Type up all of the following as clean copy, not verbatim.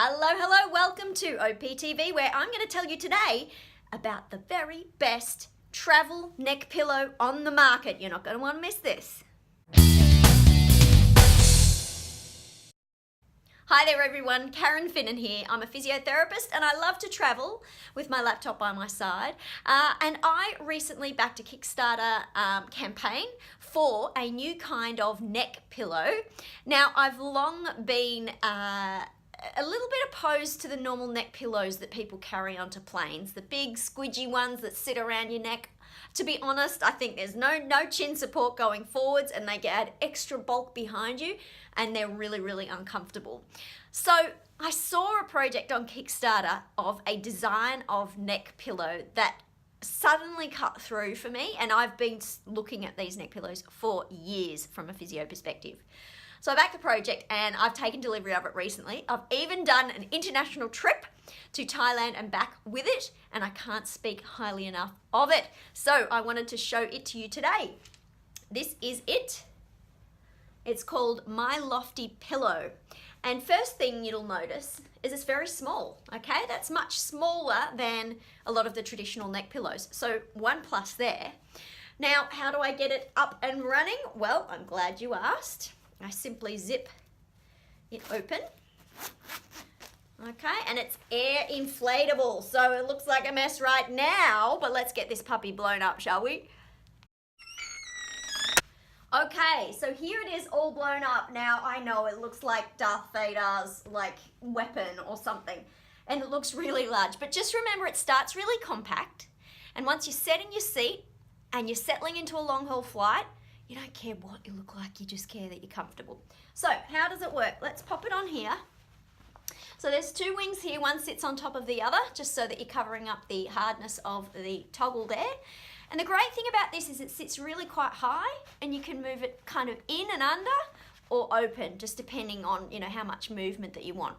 Hello, welcome to OPTV, where I'm going to tell you today about the very best travel neck pillow on the market. You're not going to want to miss this. Hi there everyone, Karen Finnan here. I'm a physiotherapist and I love to travel with my laptop by my side. And I recently backed a Kickstarter campaign for a new kind of neck pillow. Now, I've long been a little bit opposed to the normal neck pillows that people carry onto planes, the big squidgy ones that sit around your neck. To be honest, I think there's no chin support going forwards and they add extra bulk behind you and they're really uncomfortable. So I saw a project on Kickstarter of a design of neck pillow that suddenly cut through for me, and I've been looking at these neck pillows for years from a physio perspective. So I backed the project and I've taken delivery of it recently. I've even done an international trip to Thailand and back with it, and I can't speak highly enough of it. So I wanted to show it to you today. This is it. It's called My Lofty Pillow. And first thing you'll notice is it's very small, okay? That's much smaller than a lot of the traditional neck pillows. So 1+ there. Now, how do I get it up and running? Well, I'm glad you asked. I simply zip it open. Okay, and it's air inflatable, so it looks like a mess right now, but let's get this puppy blown up, shall we? Okay, so here it is all blown up. Now, I know it looks like Darth Vader's weapon or something, and it looks really large, but just remember it starts really compact, and once you're set in your seat and you're settling into a long-haul flight, you don't care what you look like, you just care that you're comfortable. So, how does it work? Let's pop it on here. So there's two wings here, one sits on top of the other, just so that you're covering up the hardness of the toggle there. And the great thing about this is it sits really quite high, and you can move it kind of in and under or open, just depending on, how much movement that you want.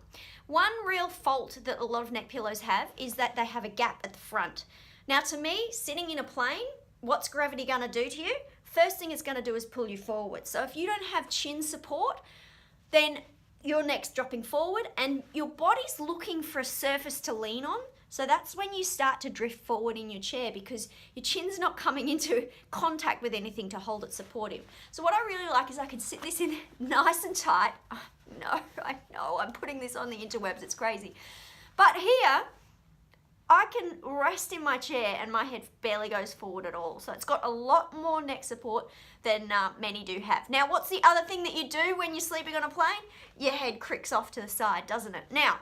One real fault that a lot of neck pillows have is that they have a gap at the front. Now, to me, sitting in a plane, what's gravity gonna do to you? First thing it's gonna do is pull you forward. So if you don't have chin support, then your neck's dropping forward and your body's looking for a surface to lean on. So that's when you start to drift forward in your chair because your chin's not coming into contact with anything to hold it supportive. So what I really like is I can sit this in nice and tight. Oh, no, I know, I'm putting this on the interwebs, it's crazy. But here, I can rest in my chair and my head barely goes forward at all. So it's got a lot more neck support than many do have. Now, what's the other thing that you do when you're sleeping on a plane? Your head cricks off to the side, doesn't it? Now,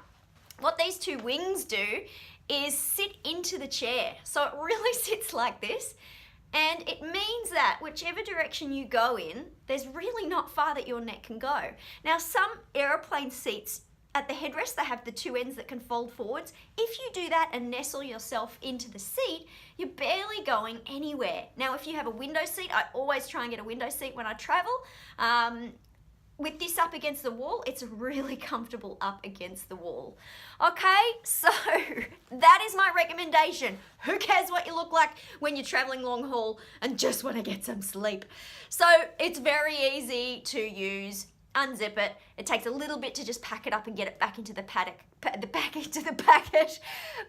what these two wings do is sit into the chair. So it really sits like this. And it means that whichever direction you go in, there's really not far that your neck can go. Now, some aeroplane seats, at the headrest, they have the two ends that can fold forwards. If you do that and nestle yourself into the seat, you're barely going anywhere. Now, if you have a window seat, I always try and get a window seat when I travel. With this up against the wall, it's really comfortable up against the wall. Okay, so that is my recommendation. Who cares what you look like when you're traveling long haul and just want to get some sleep? So it's very easy to use. Unzip it. It takes a little bit to just pack it up and get it back into the packet.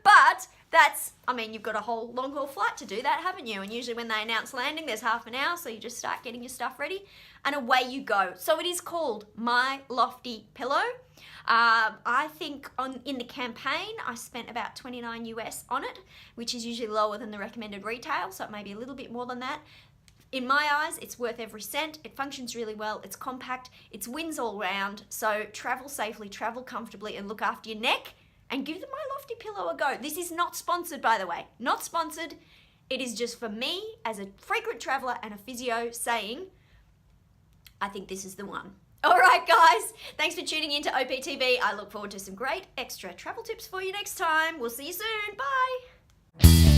But that's, you've got a whole long haul flight to do that, haven't you? And usually when they announce landing, there's half an hour, so you just start getting your stuff ready and away you go. So it is called My Lofty Pillow. I think in the campaign, I spent about $29 US on it, which is usually lower than the recommended retail, so it may be a little bit more than that. In my eyes, it's worth every cent. It functions really well. It's compact. It's wins all round. So travel safely, travel comfortably, and look after your neck and give the My Lofty Pillow a go. This is not sponsored, by the way. Not sponsored. It is just for me as a frequent traveler and a physio saying, I think this is the one. All right, guys. Thanks for tuning in to OPTV. I look forward to some great extra travel tips for you next time. We'll see you soon. Bye.